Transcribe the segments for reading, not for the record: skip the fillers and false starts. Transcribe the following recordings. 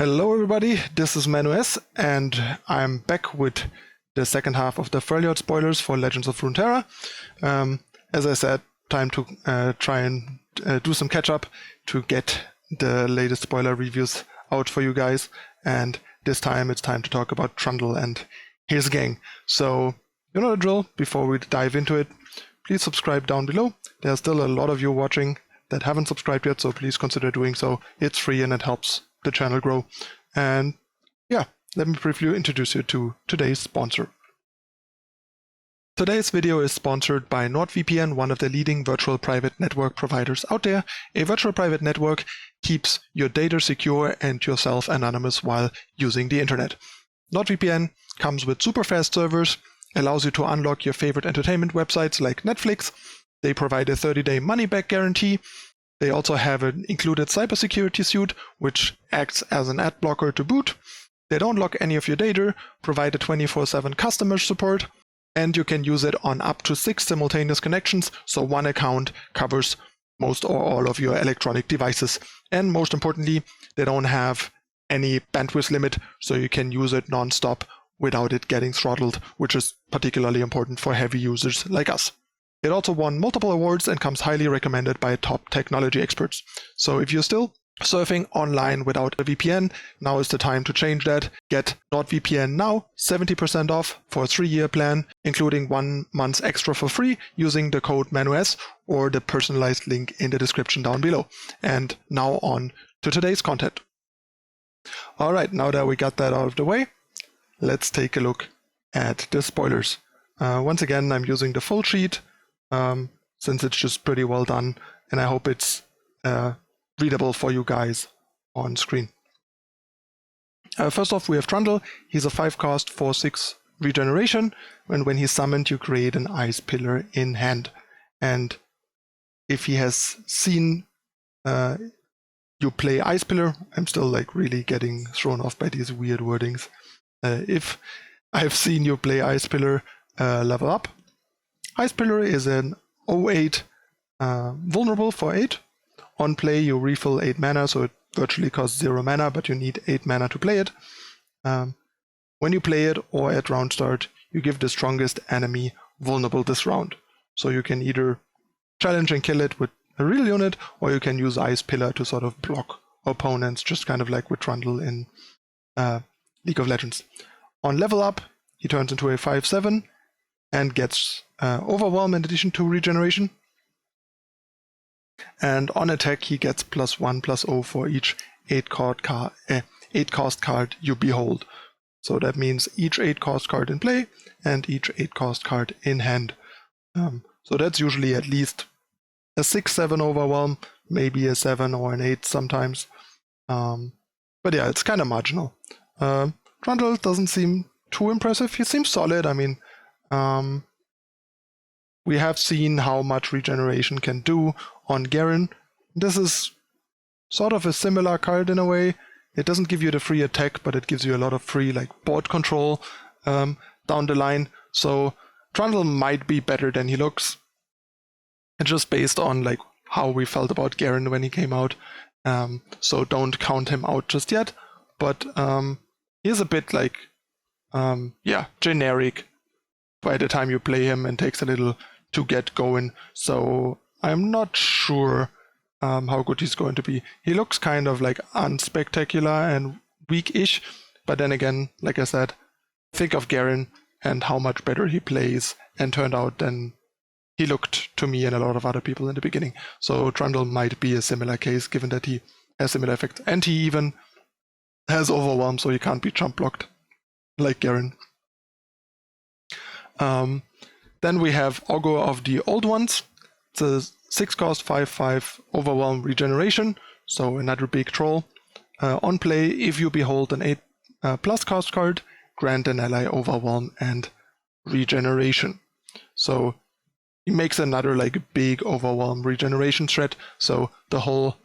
Hello everybody, this is ManuS and I'm back with the second half of the Freljord spoilers for Legends of Runeterra. As I said, time to try and do some catch up to get the latest spoiler reviews out for you guys, and this time it's time to talk about Trundle and his gang. So you know the drill. Before we dive into it, please subscribe down below. There's still a lot of you watching that haven't subscribed yet, so please consider doing so. It's free and it helps the channel grow. And yeah, let me briefly introduce you to today's sponsor. Today's video is sponsored by NordVPN, one of the leading virtual private network providers out there. A virtual private network keeps your data secure and yourself anonymous while using the internet. NordVPN comes with super fast servers, allows you to unlock your favorite entertainment websites like Netflix. They provide a 30-day money-back guarantee. They also have an included cybersecurity suite, which acts as an ad blocker to boot. They don't lock any of your data, provide a 24/7 customer support, and you can use it on up to 6 simultaneous connections, so one account covers most or all of your electronic devices. And most importantly, they don't have any bandwidth limit, so you can use it non-stop without it getting throttled, which is particularly important for heavy users like us. It also won multiple awards and comes highly recommended by top technology experts. So if you're still surfing online without a VPN, now is the time to change that. Get NordVPN now, 70% off for a 3-year plan, including 1 month extra for free using the code ManuS or the personalized link in the description down below. And now on to today's content. Alright, now that we got that out of the way, let's take a look at the spoilers. Once again, I'm using the full sheet, since it's just pretty well done, and I hope it's readable for you guys on screen. First off, we have Trundle. He's a 5-cost 4/6 regeneration, and when he's summoned, you create an ice pillar in hand. And if he has seen you play ice pillar, I'm still like really getting thrown off by these weird wordings. If I've seen you play ice pillar, level up. Ice Pillar is an 08 vulnerable for 8. On play, you refill 8 mana, so it virtually costs 0 mana, but you need 8 mana to play it. When you play it or at round start, you give the strongest enemy vulnerable this round. So you can either challenge and kill it with a real unit, or you can use Ice Pillar to sort of block opponents, just kind of like with Trundle in League of Legends. On level up, he turns into a 5/7 and gets Overwhelm in addition to regeneration. And on attack, he gets +1/+0 for each 8-cost card you behold. So that means each 8-cost card in play and each 8-cost card in hand. So that's usually at least a 6/7 Overwhelm, maybe a 7 or an 8 sometimes. But yeah, it's kind of marginal. Trundle doesn't seem too impressive. He seems solid. I mean, we have seen how much regeneration can do on Garen. This is sort of a similar card in a way. It doesn't give you the free attack, but it gives you a lot of free like board control down the line. So Trundle might be better than he looks. It's just based on like how we felt about Garen when he came out. So don't count him out just yet. But he's a bit like generic by the time you play him, and takes a little to get going. So I'm not sure how good he's going to be. He looks kind of like unspectacular and weak-ish, but then again, like I said, think of Garen and how much better he plays and turned out than he looked to me and a lot of other people in the beginning. So Trundle might be a similar case, given that he has similar effects, and he even has Overwhelm, so he can't be jump blocked like Garen. Then we have Augur of the Old Ones. It's a 6-cost 5/5 Overwhelm regeneration, so another big troll. On play, if you behold an 8+ cost card, grant an ally Overwhelm and regeneration. So he makes another like big Overwhelm regeneration threat. So the whole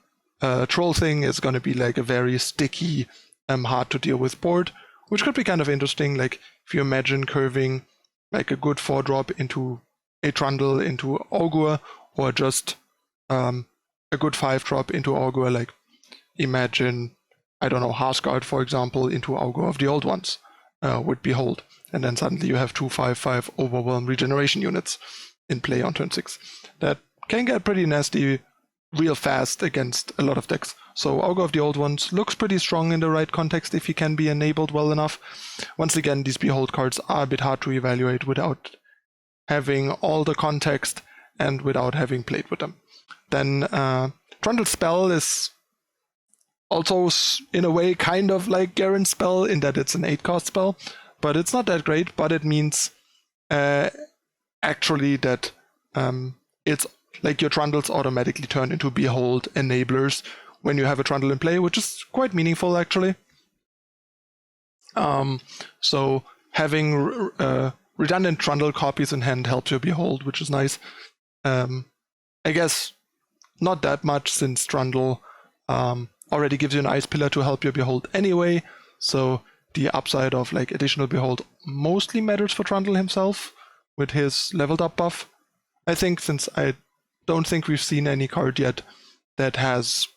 troll thing is going to be like a very sticky, hard to deal with board, which could be kind of interesting. Like if you imagine curving like a good 4-drop into a Trundle into Augur, or just a good 5-drop into Augur. Like imagine I don't know, Harsguard, for example, into Augur of the Old Ones with Behold. And then suddenly you have 2/5/5 Overwhelm regeneration units in play on turn 6. That can get pretty nasty real fast against a lot of decks. So Augur of the Old Ones looks pretty strong in the right context if he can be enabled well enough. Once again, these Behold cards are a bit hard to evaluate without having all the context and without having played with them. Then Trundle's spell is also in a way kind of like Garen's spell in that it's an 8-cost spell, but it's not that great. But it means actually that it's like your Trundles automatically turn into Behold enablers when you have a Trundle in play, which is quite meaningful actually. So having redundant Trundle copies in hand helps your Behold, which is nice. I guess not that much, since Trundle already gives you an Ice Pillar to help your Behold anyway, so the upside of like additional Behold mostly matters for Trundle himself with his leveled up buff. I think, since I don't think we've seen any card yet that has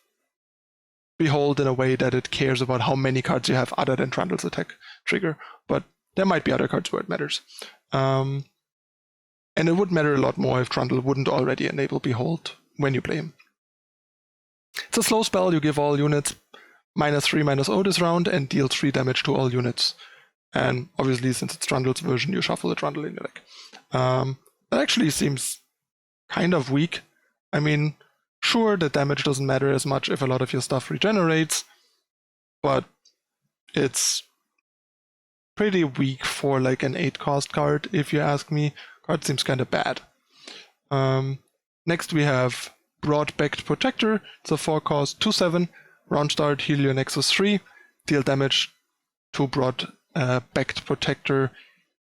Behold in a way that it cares about how many cards you have other than Trundle's attack trigger, but there might be other cards where it matters. And it would matter a lot more if Trundle wouldn't already enable Behold when you play him. It's a slow spell. You give all units -3/-0 this round and deal 3 damage to all units. And obviously, since it's Trundle's version, you shuffle the Trundle in your deck. That actually seems kind of weak. I mean, sure, the damage doesn't matter as much if a lot of your stuff regenerates, but it's pretty weak for like an 8-cost card, if you ask me. Card seems kind of bad. Next we have Broad-Backed Protector. It's a 4-cost 2/7. Round start, heal your Nexus 3. Deal damage to Broad-Backed Protector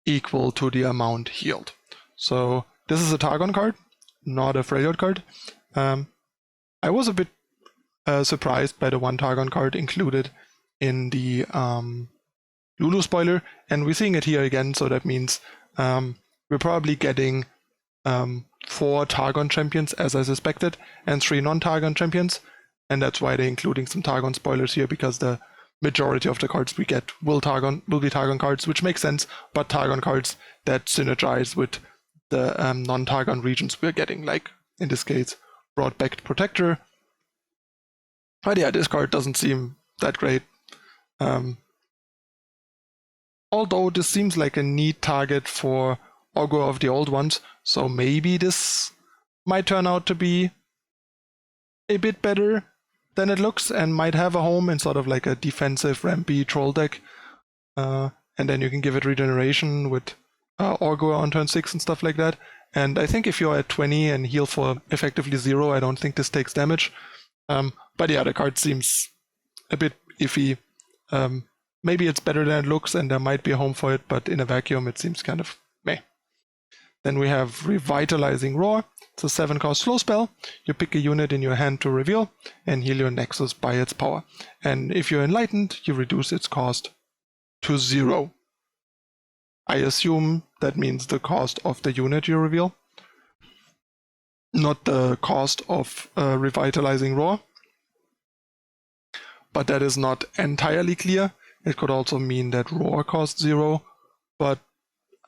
equal to the amount healed. So this is a Targon card, not a Freljord card. I was a bit surprised by the one Targon card included in the Lulu spoiler, and we're seeing it here again, so that means we're probably getting 4 Targon champions, as I suspected, and 3 non-Targon champions, and that's why they're including some Targon spoilers here, because the majority of the cards we get will be Targon cards, which makes sense, but Targon cards that synergize with the non-Targon regions we're getting, like in this case, Broad-Backed Protector. But yeah, this card doesn't seem that great. Although this seems like a neat target for Augur of the Old Ones, so maybe this might turn out to be a bit better than it looks and might have a home in sort of like a defensive rampy troll deck. And then you can give it regeneration with Augur on turn 6 and stuff like that. And I think if you're at 20 and heal for effectively 0, I don't think this takes damage. But yeah, the card seems a bit iffy. Maybe it's better than it looks and there might be a home for it, but in a vacuum it seems kind of meh. Then we have Revitalizing Roar. It's a 7-cost slow spell. You pick a unit in your hand to reveal and heal your Nexus by its power. And if you're enlightened, you reduce its cost to 0. I assume that means the cost of the unit you reveal, not the cost of Revitalizing Roar. But that is not entirely clear. It could also mean that Roar costs 0, but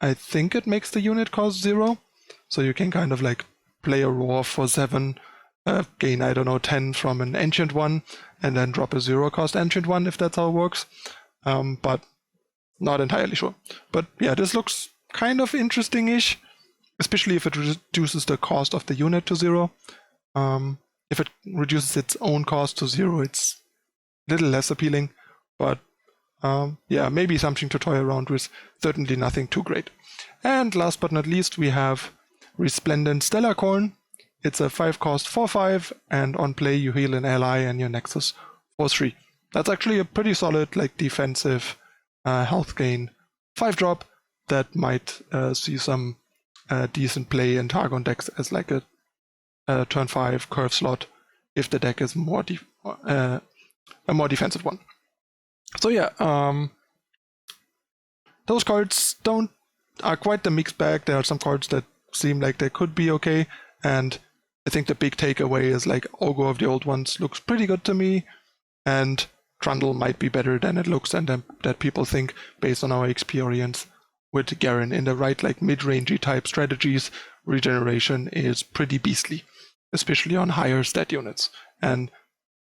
I think it makes the unit cost 0. So you can kind of like play a Roar for 7, gain, I don't know, 10 from an Ancient one, and then drop a 0-cost Ancient one if that's how it works. But not entirely sure. But yeah, this looks kind of interesting-ish, especially if it reduces the cost of the unit to 0. If it reduces its own cost to 0, it's a little less appealing, but yeah, maybe something to toy around with, certainly nothing too great. And last but not least, we have Resplendent Stellarcorn. It's a 5-cost 4/5, and on play you heal an ally and your Nexus for 3. That's actually a pretty solid, like, defensive health gain 5-drop that might see some decent play in Targon decks as like a turn 5 curve slot if the deck is more a more defensive one. So yeah, those cards are quite the mixed bag. There are some cards that seem like they could be okay, and I think the big takeaway is like Augur of the Old Ones looks pretty good to me, and Trundle might be better than it looks and that people think based on our experience with Garen. In the right like mid-rangey type strategies, regeneration is pretty beastly, especially on higher stat units. And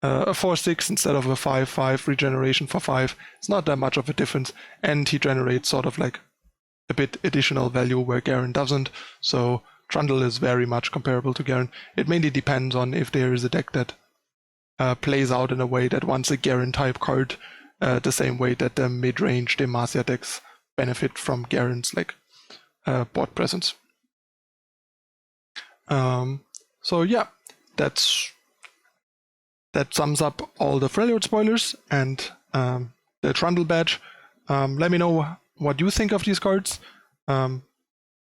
a 4/6 instead of a 5/5 regeneration for 5, it's not that much of a difference, and he generates sort of like a bit additional value where Garen doesn't. So Trundle is very much comparable to Garen. It mainly depends on if there is a deck that plays out in a way that wants a Garen type card the same way that the mid-range Demacia decks benefit from Garen's like board presence. So yeah, that sums up all the Freljord spoilers and the Trundle badge. Let me know what you think of these cards. Do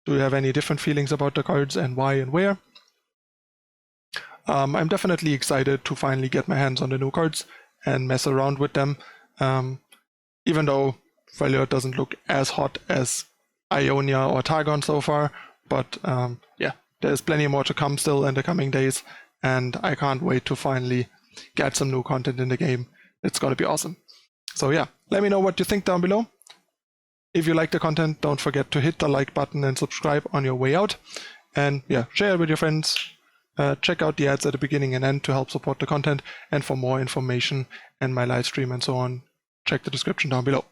you have any different feelings about the cards and why and where? I'm definitely excited to finally get my hands on the new cards and mess around with them. Even though Freljord doesn't look as hot as Ionia or Targon so far, but yeah, there's plenty more to come still in the coming days, and I can't wait to finally get some new content in the game. It's gonna be awesome. So yeah, let me know what you think down below. If you like the content, don't forget to hit the like button and subscribe on your way out. And yeah, share it with your friends. Check out the ads at the beginning and end to help support the content. And for more information and my live stream and so on, check the description down below.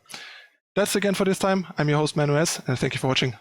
That's again for this time. I'm your host ManuS, and thank you for watching.